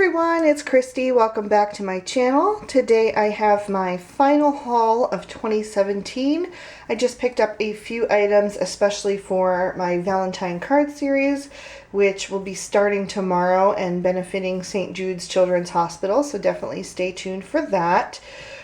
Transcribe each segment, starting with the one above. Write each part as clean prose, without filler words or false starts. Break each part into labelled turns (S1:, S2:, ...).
S1: Everyone, it's Christy. Welcome back to my channel. Today I have my final haul of 2017. I just picked up a few items, especially for my Valentine card series, which will be starting tomorrow and benefiting St. Jude's Children's Hospital, so definitely stay tuned for that.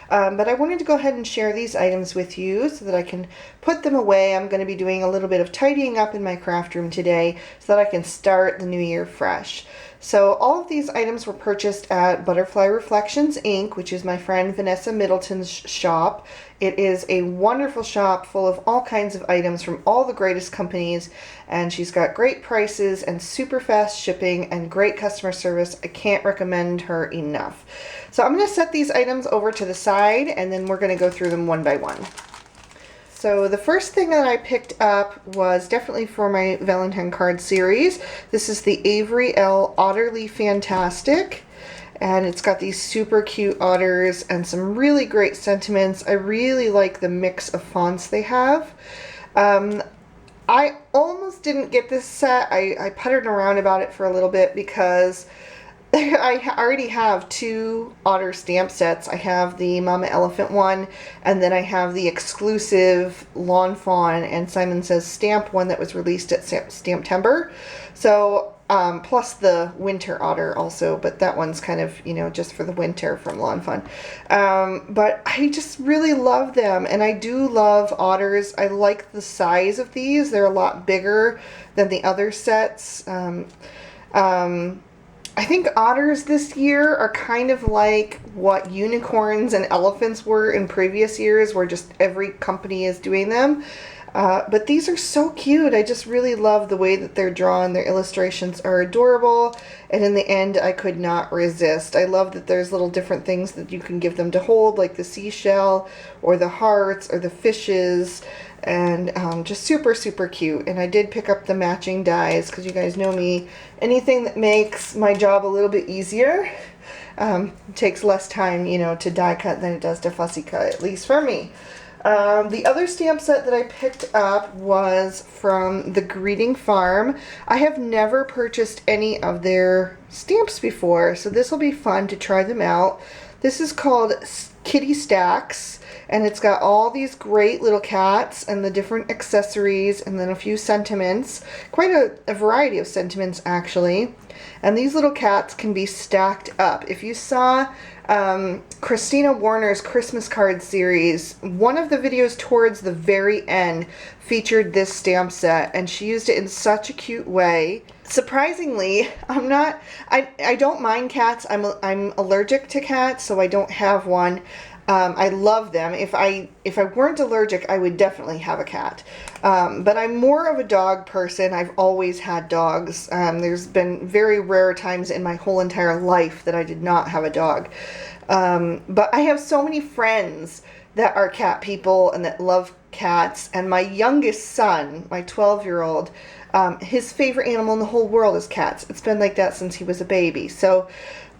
S1: But I wanted to go ahead and share these items with you so that I can put them away. I'm going to be doing a little bit of tidying up in my craft room today so that I can start the new year fresh. So all of these items were purchased at Butterfly Reflections Inc., which is my friend Vanessa Middleton's shop. It is a wonderful shop full of all kinds of items from all the greatest companies, and she's got great prices and super fast shipping and great customer service. I can't recommend her enough. So I'm going to set these items over to the side, and then we're going to go through them one by one. So the first thing that I picked up was definitely for my Valentine card series. This is the Avery L. Otterly Fantastic. And it's got these super cute otters and some really great sentiments. I really like the mix of fonts they have. I almost didn't get this set. I puttered around about it for a little bit because I already have two otter stamp sets. I have the Mama Elephant one, and then I have the exclusive Lawn Fawn and Simon Says stamp one that was released at Stamptember. So, plus the winter otter also, but that one's kind of, you know, just for the winter from Lawn Fawn. But I just really love them, and I do love otters. I like the size of these. They're a lot bigger than the other sets. I think otters this year are kind of like what unicorns and elephants were in previous years, where just every company is doing them. But these are so cute. I just really love the way that they're drawn. Their illustrations are adorable, and in the end I could not resist. I love that there's little different things that you can give them to hold, like the seashell or the hearts or the fishes, and just super cute. And I did pick up the matching dies because you guys know me. Anything that makes my job a little bit easier takes less time, you know, to die cut than it does to fussy cut, at least for me. The other stamp set that I picked up was from the Greeting Farm. I have never purchased any of their stamps before, so this will be fun to try them out. This is called Kitty Stacks, and it's got all these great little cats and the different accessories and then a few sentiments. Quite a variety of sentiments, actually. And these little cats can be stacked up. If you saw Christina Warner's Christmas card series, one of the videos towards the very end featured this stamp set, and she used it in such a cute way. Surprisingly, I don't mind cats. I'm allergic to cats, so I don't have one. I love them. If I weren't allergic, I would definitely have a cat. But I'm more of a dog person. I've always had dogs. There's been very rare times in my whole entire life that I did not have a dog. But I have so many friends that are cat people and that love cats. And my youngest son, my 12-year-old, his favorite animal in the whole world is cats. It's been like that since he was a baby. So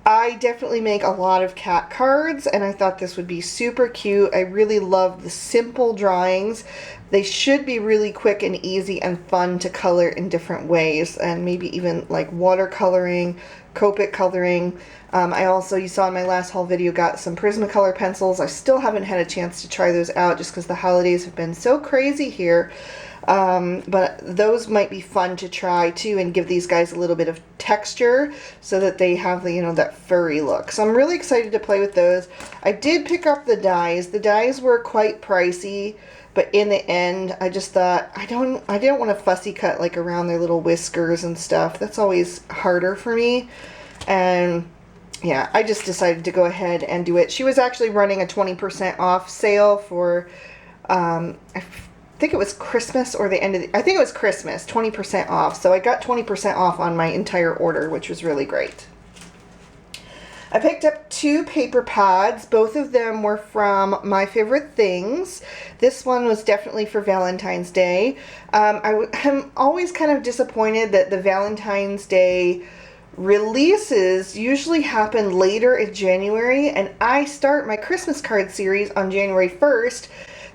S1: I definitely make a lot of cat cards, and I thought this would be super cute. I really love the simple drawings. They should be really quick and easy and fun to color in different ways, and maybe even like watercoloring, Copic coloring. I also, you saw in my last haul video, got some Prismacolor pencils. I still haven't had a chance to try those out just because the holidays have been so crazy here. But those might be fun to try too, and give these guys a little bit of texture so that they have the, you know, that furry look. So I'm really excited to play with those. I did pick up the dies. The dies were quite pricey, but in the end I just thought I didn't want to fussy cut like around their little whiskers and stuff. That's always harder for me. And yeah, I just decided to go ahead and do it. She was actually running a 20% off sale for I think it was Christmas or the end of I think it was Christmas, 20% off. So I got 20% off on my entire order, which was really great. I picked up two paper pads. Both of them were from My Favorite Things. This one was definitely for Valentine's Day. I'm always kind of disappointed that the Valentine's Day releases usually happen later in January, and I start my Christmas card series on January 1st.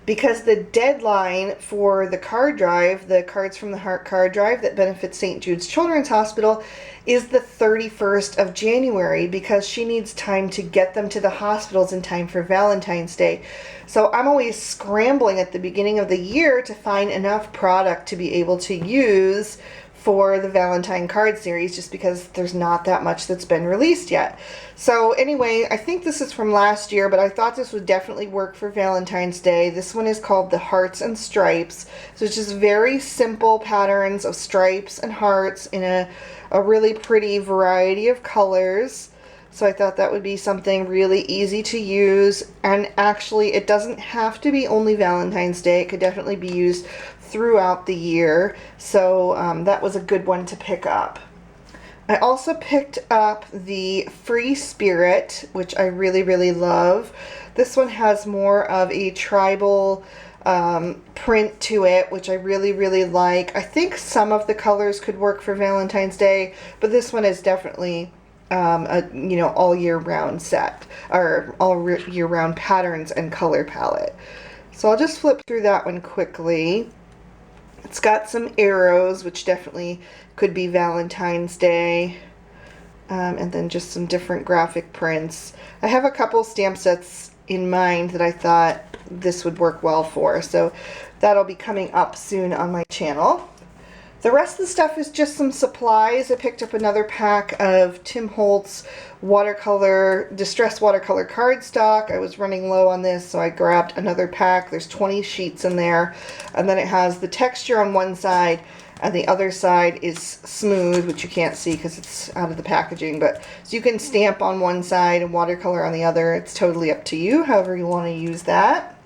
S1: because the deadline for the card drive, the Cards from the Heart card drive that benefits St. Jude's Children's Hospital, is the 31st of January because she needs time to get them to the hospitals in time for Valentine's Day. So I'm always scrambling at the beginning of the year to find enough product to be able to use for the Valentine card series, just because there's not that much that's been released yet. So anyway, I think this is from last year, but I thought this would definitely work for Valentine's Day. This one is called the Hearts and Stripes. So it's just very simple patterns of stripes and hearts in a really pretty variety of colors. So I thought that would be something really easy to use, and actually it doesn't have to be only Valentine's Day. It could definitely be used throughout the year. So that was a good one to pick up. I also picked up the Free Spirit, which I really, really love. This one has more of a tribal print to it, which I really, really like. I think some of the colors could work for Valentine's Day, but this one is definitely a all year round set, or all year round patterns and color palette. So I'll just flip through that one quickly. It's got some arrows, which definitely could be Valentine's Day, and then just some different graphic prints. I have a couple stamp sets in mind that I thought this would work well for, so that'll be coming up soon on my channel. The rest of the stuff is just some supplies. I picked up another pack of Tim Holtz distress watercolor cardstock. I was running low on this, so I grabbed another pack. There's 20 sheets in there, and then it has the texture on one side, and the other side is smooth, which you can't see because it's out of the packaging. But so you can stamp on one side and watercolor on the other. It's totally up to you, however you want to use that.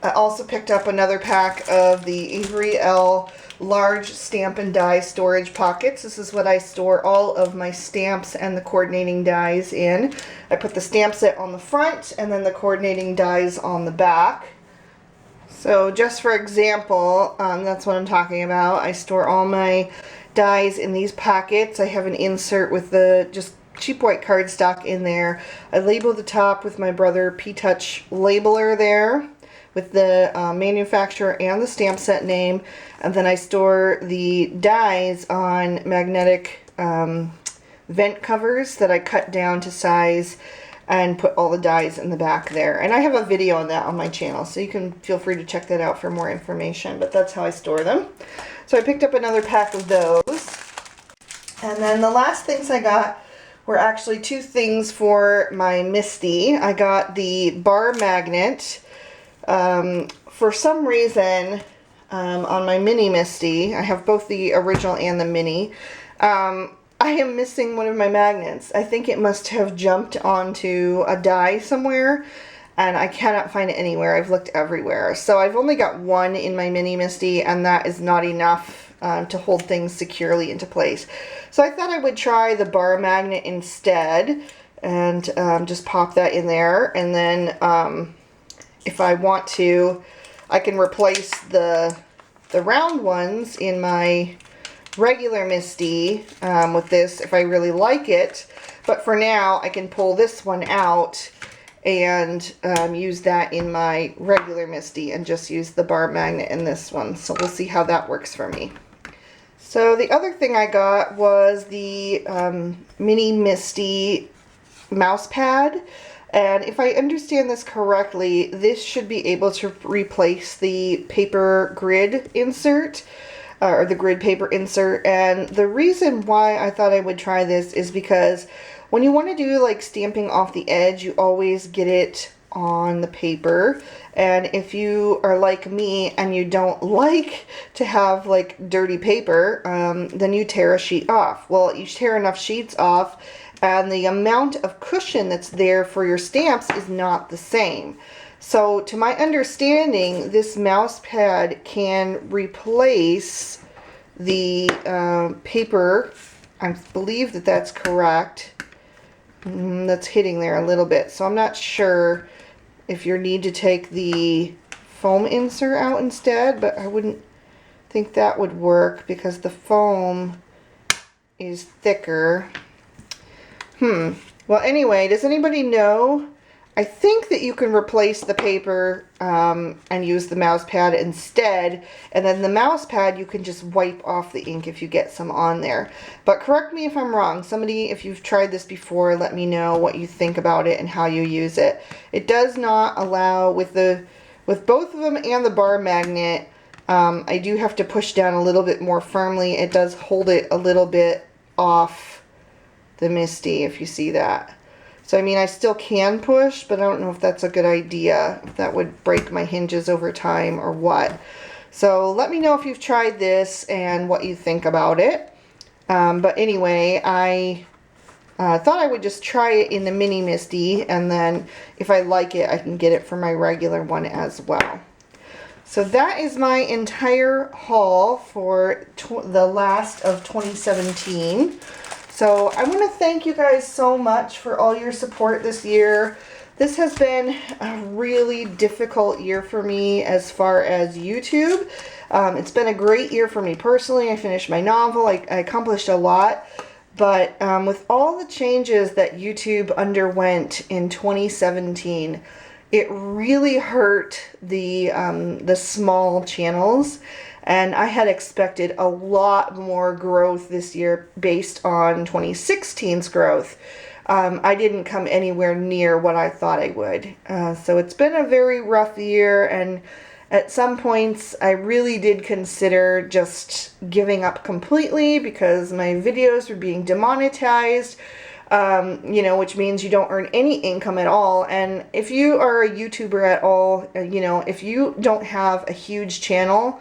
S1: I also picked up another pack of the Avery L large stamp and die storage pockets. This is what I store all of my stamps and the coordinating dies in. I put the stamp set on the front and then the coordinating dies on the back. So just for example, that's what I'm talking about. I store all my dies in these packets. I have an insert with the just cheap white cardstock in there. I label the top with my Brother P-Touch labeler there, with the manufacturer and the stamp set name, and then I store the dies on magnetic vent covers that I cut down to size and put all the dies in the back there. And I have a video on that on my channel, so you can feel free to check that out for more information, but that's how I store them. So I picked up another pack of those. And then the last things I got were actually two things for my Misti. I got the bar magnet. For some reason, on my mini Misti, I have both the original and the mini, I am missing one of my magnets. I think it must have jumped onto a die somewhere, and I cannot find it anywhere. I've looked everywhere. So I've only got one in my mini Misti, and that is not enough to hold things securely into place. So I thought I would try the bar magnet instead, and just pop that in there, and then if I want to, I can replace the round ones in my regular Misti with this if I really like it. But for now, I can pull this one out and use that in my regular Misti and just use the bar magnet in this one. So we'll see how that works for me. So the other thing I got was the mini Misti mouse pad. And if I understand this correctly, this should be able to replace the paper grid insert, or the grid paper insert. And the reason why I thought I would try this is because when you want to do like stamping off the edge, you always get it on the paper. And if you are like me and you don't like to have like dirty paper, then you tear a sheet off. Well, you tear enough sheets off, and the amount of cushion that's there for your stamps is not the same. So to my understanding, this mouse pad can replace the paper. I believe that that's correct. That's hitting there a little bit. So I'm not sure if you need to take the foam insert out instead, but I wouldn't think that would work because the foam is thicker. Well, anyway, does anybody know I think that you can replace the paper and use the mouse pad instead, and then the mouse pad you can just wipe off the ink if you get some on there. But correct me if I'm wrong. Somebody, if you've tried this before, let me know what you think about it and how you use it. It does not allow, with both of them and the bar magnet, I do have to push down a little bit more firmly. It does hold it a little bit off the Misti, if you see that. So, I mean, I still can push, but I don't know if that's a good idea, if that would break my hinges over time or what. So, let me know if you've tried this and what you think about it. But anyway, I thought I would just try it in the mini Misti, and then if I like it, I can get it for my regular one as well. So that is my entire haul for the last of 2017. So I want to thank you guys so much for all your support this year. This has been a really difficult year for me as far as YouTube. It's been a great year for me personally. I finished my novel. I accomplished a lot. But with all the changes that YouTube underwent in 2017, it really hurt the small channels. And I had expected a lot more growth this year based on 2016's growth. I didn't come anywhere near what I thought I would. So it's been a very rough year, and at some points I really did consider just giving up completely because my videos were being demonetized, you know, which means you don't earn any income at all. And if you are a YouTuber at all, you know, if you don't have a huge channel,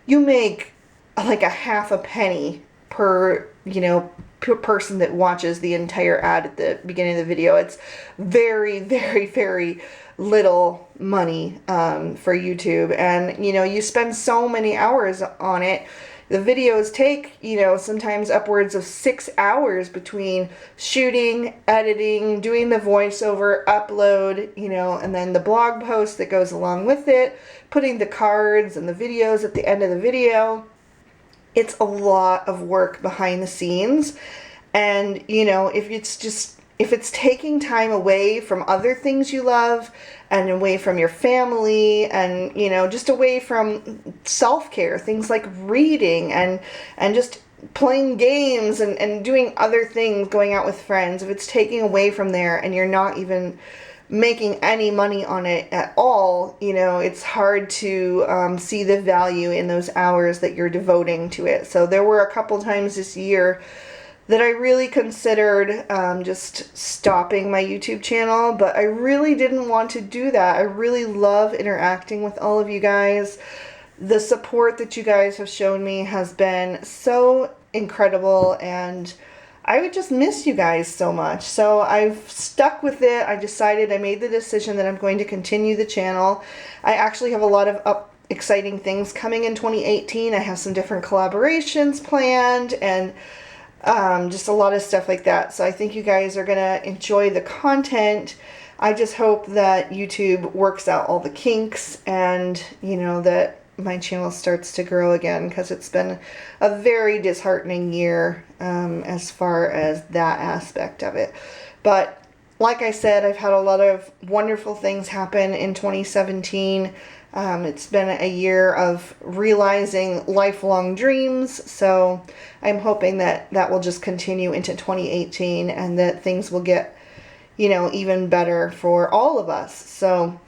S1: you make like a half a penny per, you know, per person that watches the entire ad at the beginning of the video. It's very, very, very little money for YouTube. And, you know, you spend so many hours on it. The videos take, you know, sometimes upwards of 6 hours between shooting, editing, doing the voiceover, upload, you know, and then the blog post that goes along with it, putting the cards and the videos at the end of the video. It's a lot of work behind the scenes. And, you know, if it's taking time away from other things you love and away from your family and, you know, just away from self-care, things like reading and just playing games and doing other things, going out with friends, if it's taking away from there and you're not even making any money on it at all, you know, it's hard to see the value in those hours that you're devoting to it. So there were a couple times this year that I really considered just stopping my YouTube channel, but I really didn't want to do that. I really love interacting with all of you guys. The support that you guys have shown me has been so incredible, and I would just miss you guys so much. So I've stuck with it. I made the decision that I'm going to continue the channel. I actually have a lot of exciting things coming in 2018. I have some different collaborations planned and just a lot of stuff like that. So I think you guys are going to enjoy the content. I just hope that YouTube works out all the kinks and, you know, that my channel starts to grow again, because it's been a very disheartening year as far as that aspect of it. But like I said, I've had a lot of wonderful things happen in 2017. It's been a year of realizing lifelong dreams, so I'm hoping that that will just continue into 2018 and that things will get, you know, even better for all of us. So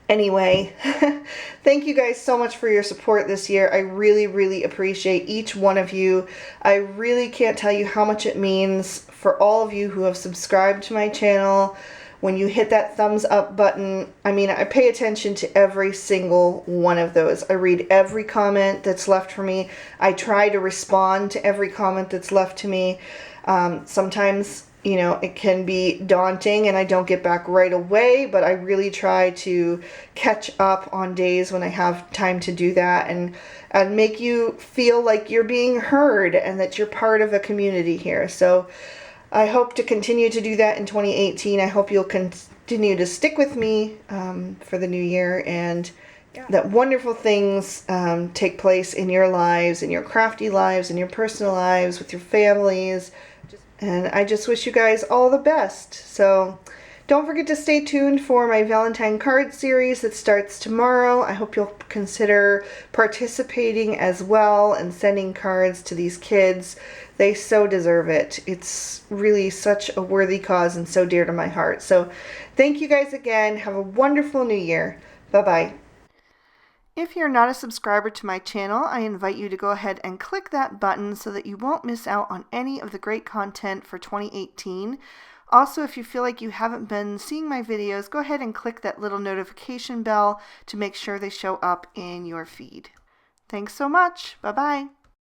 S1: anyway, thank you guys so much for your support this year. I really, really appreciate each one of you. I really can't tell you how much it means for all of you who have subscribed to my channel. When you hit that thumbs up button, I mean, I pay attention to every single one of those. I read every comment that's left for me. I try to respond to every comment that's left to me. Sometimes, you know, it can be daunting and I don't get back right away, but I really try to catch up on days when I have time to do that and make you feel like you're being heard and that you're part of a community here. So I hope to continue to do that in 2018. I hope you'll continue to stick with me for the new year, and that wonderful things take place in your lives, in your crafty lives, in your personal lives, with your families. And I just wish you guys all the best. So Don't forget to stay tuned for my Valentine card series that starts tomorrow. I hope you'll consider participating as well and sending cards to these kids. They so deserve it. It's really such a worthy cause and so dear to my heart. So thank you guys again. Have a wonderful new year. Bye-bye. If you're not a subscriber to my channel, I invite you to go ahead and click that button so that you won't miss out on any of the great content for 2018. Also, if you feel like you haven't been seeing my videos, go ahead and click that little notification bell to make sure they show up in your feed. Thanks so much. Bye-bye.